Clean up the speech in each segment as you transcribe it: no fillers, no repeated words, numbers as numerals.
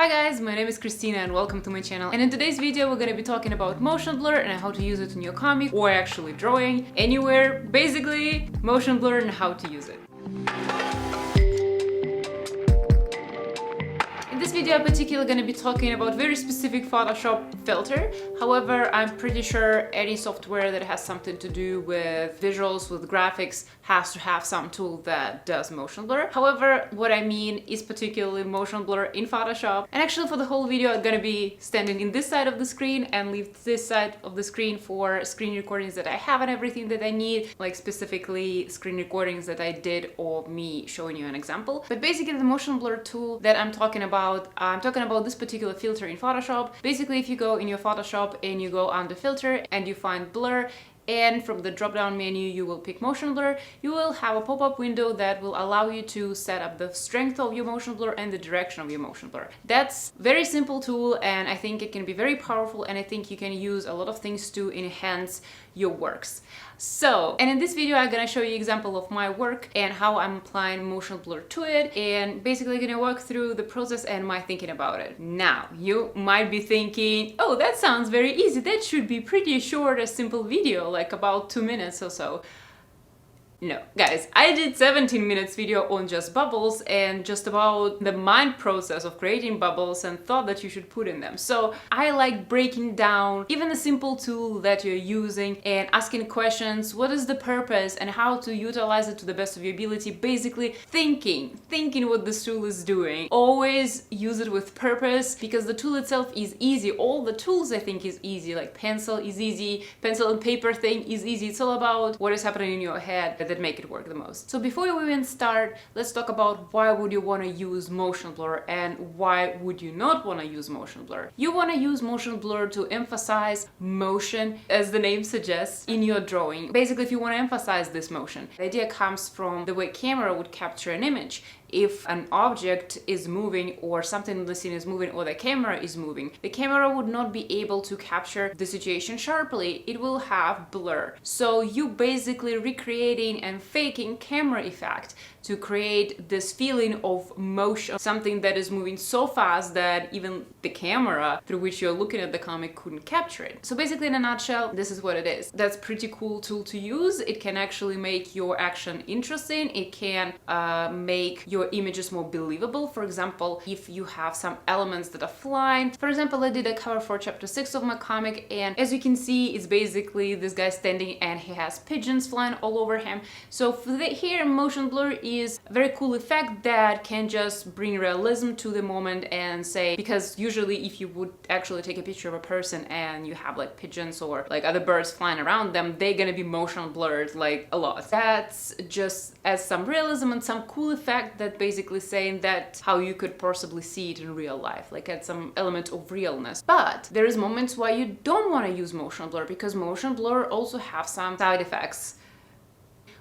Hi guys, my name is Christina and welcome to my channel. And in today's video we're gonna be talking about motion blur and how to use it in your comic or actually drawing anywhere. Basically, motion blur and how to use it. In this video, I'm particularly going to be talking about very specific Photoshop filter. However, I'm pretty sure any software that has something to do with visuals, with graphics, has to have some tool that does motion blur. However, what I mean is particularly motion blur in Photoshop. And actually for the whole video, I'm going to be standing in this side of the screen and leave this side of the screen for screen recordings that I have and everything that I need, like specifically screen recordings that I did of me showing you an example. But basically the motion blur tool that I'm talking about this particular filter in Photoshop. Basically, if you go in your Photoshop and you go under filter and you find blur, and from the drop-down menu you will pick motion blur, you will have a pop-up window that will allow you to set up the strength of your motion blur and the direction of your motion blur. That's a very simple tool and I think it can be very powerful, and I think you can use a lot of things to enhance your works. So, and in this video I'm gonna show you an example of my work and how I'm applying motion blur to it, and basically gonna walk through the process and my thinking about it. Now, you might be thinking, oh, that sounds very easy. That should be pretty short, a simple video, like about 2 minutes or so. No, guys, I did 17 minutes video on just bubbles and just about the mind process of creating bubbles and thought that you should put in them. So I like breaking down even a simple tool that you're using and asking questions, what is the purpose and how to utilize it to the best of your ability. Basically thinking what this tool is doing. Always use it with purpose because the tool itself is easy. All the tools I think is easy, like pencil is easy, pencil and paper thing is easy. It's all about what is happening in your head that make it work the most. So before we even start, let's talk about why would you want to use motion blur and why would you not want to use motion blur. You want to use motion blur to emphasize motion, as the name suggests, in your drawing. Basically, if you want to emphasize this motion, the idea comes from the way camera would capture an image. If an object is moving or something in the scene is moving or the camera is moving, the camera would not be able to capture the situation sharply. It will have blur. So you basically recreating and faking camera effect to create this feeling of motion, something that is moving so fast that even the camera through which you're looking at the comic couldn't capture it. So basically, in a nutshell, this is what it is. That's a pretty cool tool to use. It can actually make your action interesting. It can make your images more believable. For example, if you have some elements that are flying. For example, I did a cover for chapter 6 of my comic, and as you can see, it's basically this guy standing and he has pigeons flying all over him. So here motion blur is a very cool effect that can just bring realism to the moment and say, because usually if you would actually take a picture of a person and you have like pigeons or like other birds flying around them, they're gonna be motion blurred like a lot. That's just as some realism and some cool effect that basically saying that how you could possibly see it in real life, like add some element of realness. But there is moments why you don't want to use motion blur because motion blur also have some side effects.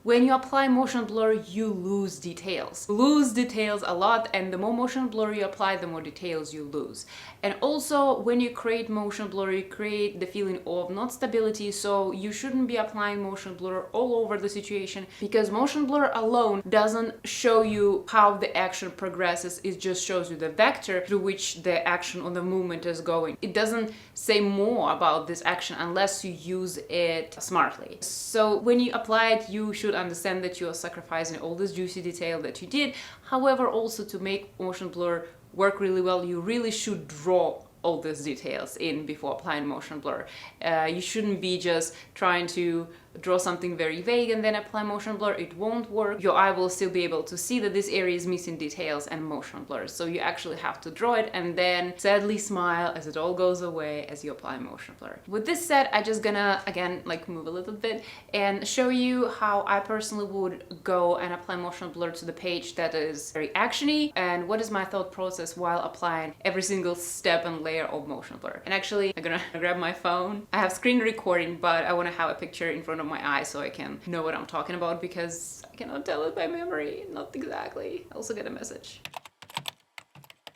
When you apply motion blur, you lose details. Lose details a lot, and the more motion blur you apply, the more details you lose. And also, when you create motion blur, you create the feeling of not stability, so you shouldn't be applying motion blur all over the situation because motion blur alone doesn't show you how the action progresses. It just shows you the vector through which the action or the movement is going. It doesn't say more about this action unless you use it smartly. So when you apply it, you should understand that you are sacrificing all this juicy detail that you did. However, also to make motion blur work really well, you really should draw all these details in before applying motion blur. You shouldn't be just trying to draw something very vague and then apply motion blur. It won't work. Your eye will still be able to see that this area is missing details and motion blur. So you actually have to draw it and then sadly smile as it all goes away as you apply motion blur. With this said, I just gonna again like move a little bit and show you how I personally would go and apply motion blur to the page that is very actiony and what is my thought process while applying every single step and layer of motion blur. And actually, I'm gonna grab my phone. I have screen recording, but I want to have a picture in front of my eye so I can know what I'm talking about because I cannot tell it by memory. Not exactly. I also get a message.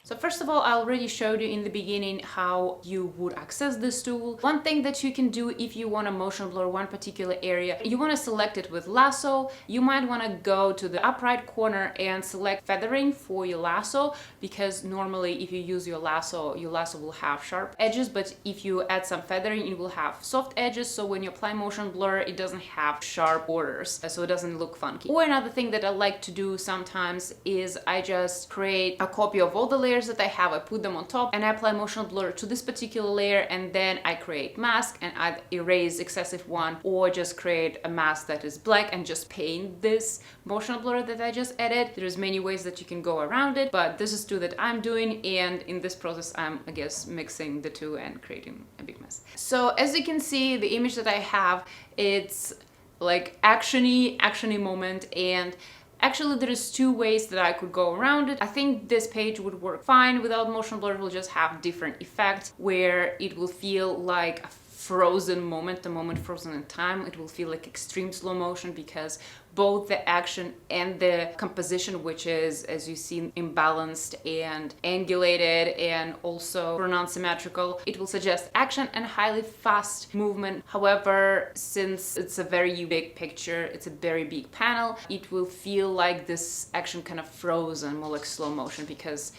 So first of all, I already showed you in the beginning how you would access this tool. One thing that you can do if you want to motion blur one particular area, you want to select it with lasso. You might want to go to the up right corner and select feathering for your lasso, because normally if you use your lasso will have sharp edges, but if you add some feathering, it will have soft edges, so when you apply motion blur, it doesn't have sharp borders, so it doesn't look funky. Or another thing that I like to do sometimes is I just create a copy of all the layers that I have, I put them on top, and I apply motion blur to this particular layer, and then I create mask and I erase excessive one, or just create a mask that is black and just paint this motion blur that I just added. There's many ways that you can go around it, but this is two that I'm doing, and in this process I'm, I guess, mixing the two and creating a big mess. So as you can see, the image that I have, it's like actiony moment, and actually, there is two ways that I could go around it. I think this page would work fine without motion blur. It will just have different effects where it will feel like a frozen moment, a moment frozen in time. It will feel like extreme slow motion, because both the action and the composition, which is, as you see, imbalanced and angulated and also non-symmetrical, it will suggest action and highly fast movement. However, since it's a very big picture, it's a very big panel, it will feel like this action kind of frozen, more like slow motion, because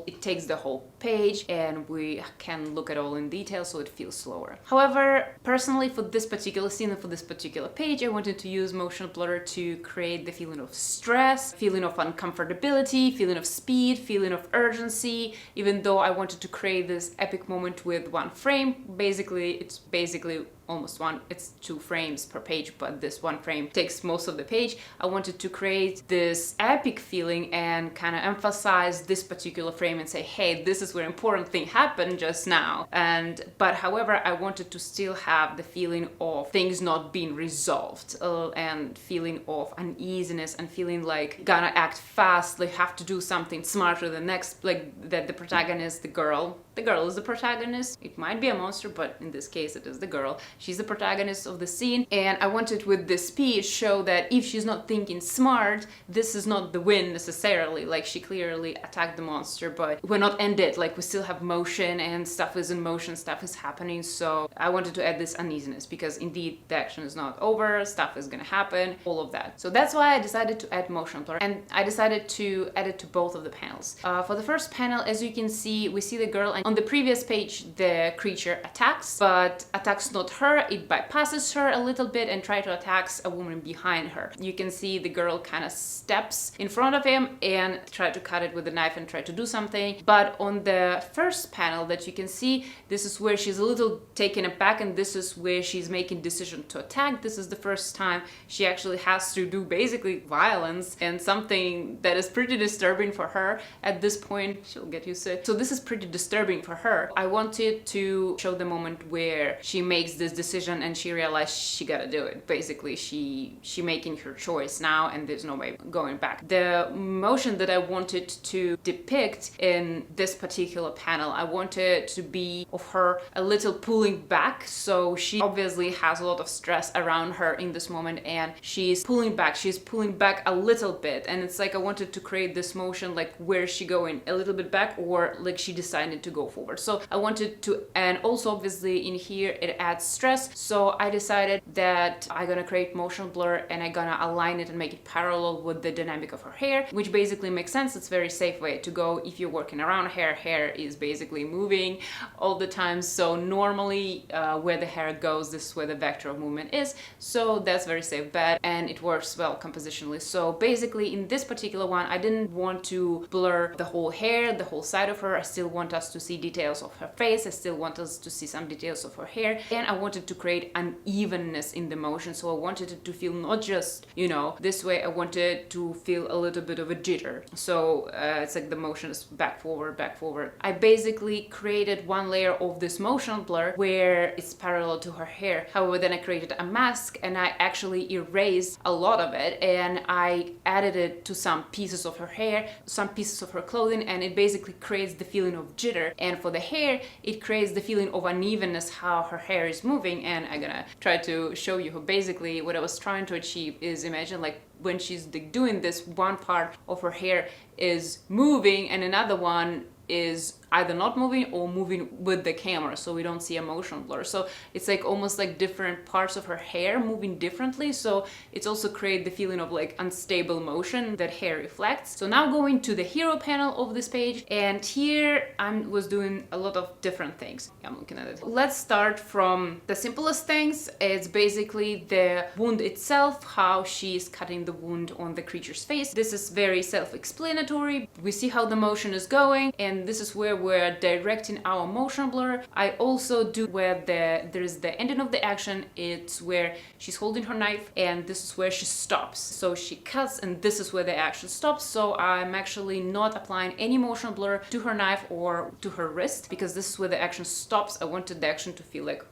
it takes the whole page and we can look at all in detail, so it feels slower. However, personally, for this particular scene and for this particular page, I wanted to use motion blur to create the feeling of stress, feeling of uncomfortability, feeling of speed, feeling of urgency, even though I wanted to create this epic moment with one frame. It's basically almost one, it's 2 frames per page, but this one frame takes most of the page. I wanted to create this epic feeling and kind of emphasize this particular frame and say, hey, this is where important thing happened just now. But however, I wanted to still have the feeling of things not being resolved, and feeling of uneasiness and feeling like gonna act fast, like have to do something smarter than next, like that the protagonist, the girl is the protagonist. It might be a monster, but in this case it is the girl. She's the protagonist of the scene, and I wanted with this speech show that if she's not thinking smart, this is not the win necessarily. Like, she clearly attacked the monster, but we're not ended. Like, we still have motion and stuff is in motion, stuff is happening. So I wanted to add this uneasiness, because indeed the action is not over, stuff is gonna happen, all of that. So that's why I decided to add motion blur, and I decided to add it to both of the panels. For the first panel, as you can see, we see the girl, and on the previous page the creature attacks, but attacks not her. It bypasses her a little bit and tries to attack a woman behind her. You can see the girl kind of steps in front of him and try to cut it with a knife and try to do something. But on the first panel that you can see, this is where she's a little taken aback, and this is where she's making decision to attack. This is the first time she actually has to do basically violence, and something that is pretty disturbing for her at this point. She'll get used to it. So this is pretty disturbing for her. I wanted to show the moment where she makes this decision and she realized she gotta do it. Basically, she making her choice now, and there's no way going back. The motion that I wanted to depict in this particular panel, I wanted to be of her a little pulling back. So she obviously has a lot of stress around her in this moment, and she's pulling back a little bit, and it's like I wanted to create this motion like, where is she going, a little bit back, or like she decided to go forward. So I wanted to, and also obviously in here it adds stress, so I decided that I'm gonna create motion blur and I'm gonna align it and make it parallel with the dynamic of her hair, which basically makes sense. It's a very safe way to go if you're working around hair is basically moving all the time, so normally where the hair goes, this is where the vector of movement is, so that's very safe bet, and it works well compositionally. So basically in this particular one, I didn't want to blur the whole hair, the whole side of her. I still want us to see details of her face, I still want us to see some details of her hair, and I wanted to create unevenness in the motion. So I wanted it to feel not just, you know, this way, I wanted to feel a little bit of a jitter. So it's like the motion is back, forward, back, forward. I basically created one layer of this motion blur where it's parallel to her hair. However, then I created a mask and I actually erased a lot of it, and I added it to some pieces of her hair, some pieces of her clothing, and it basically creates the feeling of jitter. And for the hair, it creates the feeling of unevenness, how her hair is moving. And I'm gonna try to show you how basically what I was trying to achieve is, imagine like when she's doing this, one part of her hair is moving and another one is either not moving or moving with the camera, so we don't see a motion blur. So it's like almost like different parts of her hair moving differently, so it's also create the feeling of like unstable motion that hair reflects. So now going to the hero panel of this page, and here I was doing a lot of different things. I'm looking at it. Let's start from the simplest things. It's basically the wound itself, how she's cutting the wound on the creature's face. This is very self-explanatory. We see how the motion is going, and this is where we're directing our motion blur. I also do where there is the ending of the action. It's where she's holding her knife, and this is where she stops. So she cuts, and this is where the action stops. So I'm actually not applying any motion blur to her knife or to her wrist, because this is where the action stops. I wanted the action to feel like,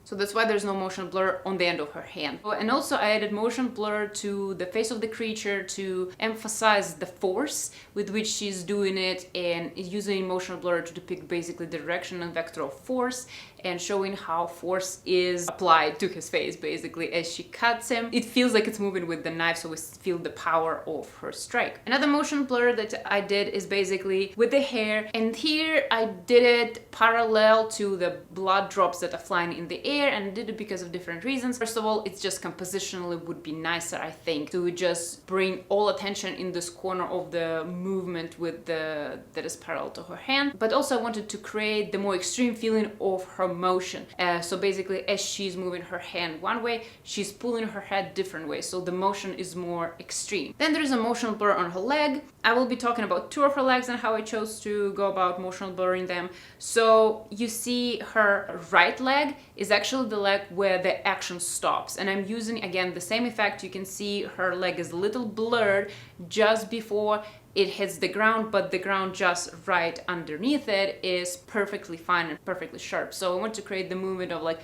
so that's why there's no motion blur on the end of her hand. And also I added motion blur to the face of the creature to emphasize the force with which she's doing it, and using motion blur to depict basically the direction and vector of force, and showing how force is applied to his face basically as she cuts him. It feels like it's moving with the knife, so we feel the power of her strike. Another motion blur that I did is basically with the hair, and here I did it parallel to the blood drops that are flying in the air, and I did it because of different reasons. First of all, it's just compositionally would be nicer, I think, to just bring all attention in this corner of the movement with that is parallel to her hand. But also I wanted to create the more extreme feeling of her motion. So basically as she's moving her hand one way, she's pulling her head different way, so the motion is more extreme. Then there's a motion blur on her leg. I will be talking about two of her legs and how I chose to go about motion blurring them. So you see her right leg is actually the leg where the action stops, and I'm using again the same effect. You can see her leg is a little blurred just before it hits the ground, but the ground just right underneath it is perfectly fine and perfectly sharp. So I want to create the movement of like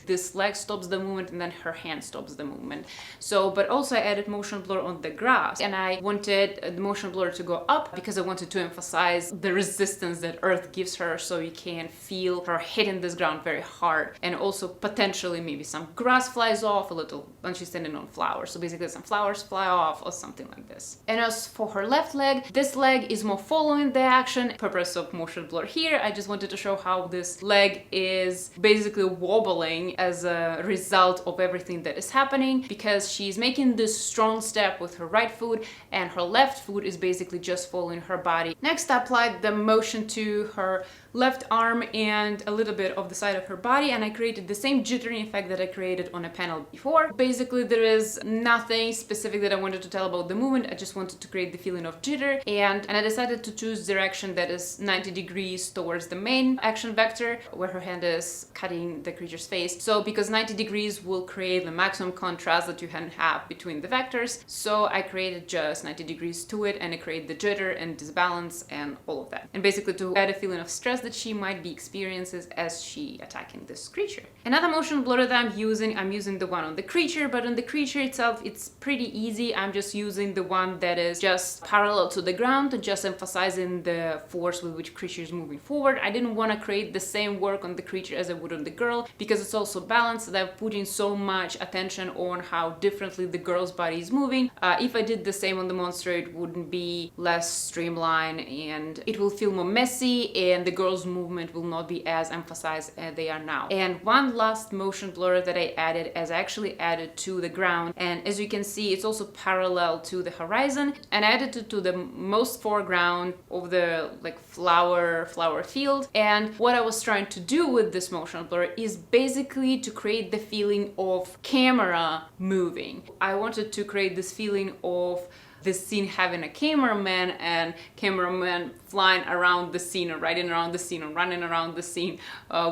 this leg stops the movement and then her hand stops the movement. So, but also I added motion blur on the grass, and I wanted the motion blur to go up because I wanted to emphasize the resistance that earth gives her, so you can feel her hitting this ground very hard, and also potentially maybe some grass flies off a little when she's standing on flowers. So basically some flowers fly off or something like this. And as for her left leg, this leg is more following the action. Purpose of motion blur here, I just wanted to show how this leg is basically wobbling as a result of everything that is happening, because she's making this strong step with her right foot and her left foot is basically just following her body. Next I applied the motion to her left arm and a little bit of the side of her body, and I created the same jittering effect that I created on a panel before. Basically there is nothing specific that I wanted to tell about the movement. I just wanted to create the feeling of jitter, and I decided to choose direction that is 90 degrees towards the main action vector where her hand is cutting the creature's face. So because 90 degrees will create the maximum contrast that you can have between the vectors, so I created just 90 degrees to it, and I created the jitter and disbalance and all of that, and basically to add a feeling of stress that she might be experiencing as she attacking this creature. Another motion blur that I'm using the one on the creature, but on the creature itself it's pretty easy. I'm just using the one that is just parallel to the ground, just emphasizing the force with which creature is moving forward. I didn't want to create the same work on the creature as I would on the girl, because it's also balanced, that I'm putting so much attention on how differently the girl's body is moving. If I did the same on the monster, it wouldn't be less streamlined and it will feel more messy, and the girl's movement will not be as emphasized as they are now. And one last motion blur that I added, as I actually added to the ground, and as you can see it's also parallel to the horizon, and I added it to the most foreground of the like flower field. And what I was trying to do with this motion blur is basically to create the feeling of camera moving. I wanted to create this feeling of this scene having a cameraman, and cameraman flying around the scene or riding around the scene or running around the scene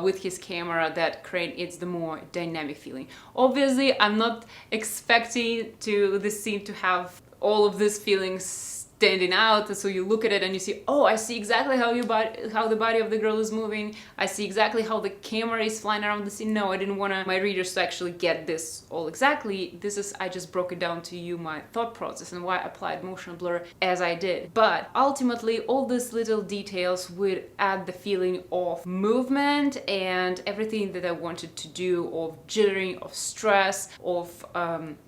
with his camera. That creates the more dynamic feeling. Obviously I'm not expecting this scene to have all of these feelings standing out, so you look at it and you see, oh, I see exactly how the body of the girl is moving, I see exactly how the camera is flying around the scene. No, I didn't want my readers to actually get this all exactly. I just broke it down to you, my thought process, and why I applied motion blur as I did. But ultimately all these little details would add the feeling of movement and everything that I wanted to do, of jittering, of stress, of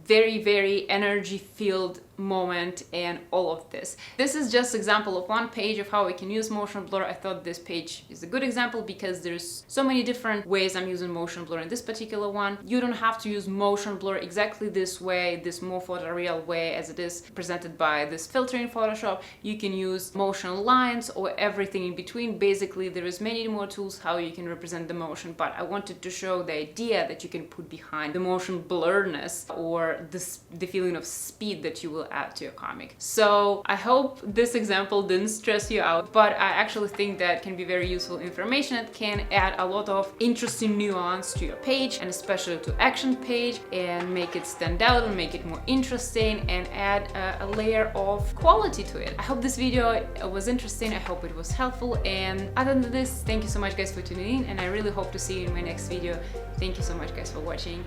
very, very energy-filled moment, and all of this. This is just example of one page of how we can use motion blur. I thought this page is a good example because there's so many different ways I'm using motion blur in this particular one. You don't have to use motion blur exactly this way, this more photoreal way as it is presented by this filter in Photoshop. You can use motion lines or everything in between. Basically, there is many more tools how you can represent the motion, but I wanted to show the idea that you can put behind the motion blurriness or the feeling of speed that you will add to your comic. So I hope this example didn't stress you out, but I actually think that can be very useful information. It can add a lot of interesting nuance to your page, and especially to action page, and make it stand out and make it more interesting and add a layer of quality to it. I hope this video was interesting. I hope it was helpful, and other than this, thank you so much guys for tuning in, and I really hope to see you in my next video. Thank you so much guys for watching.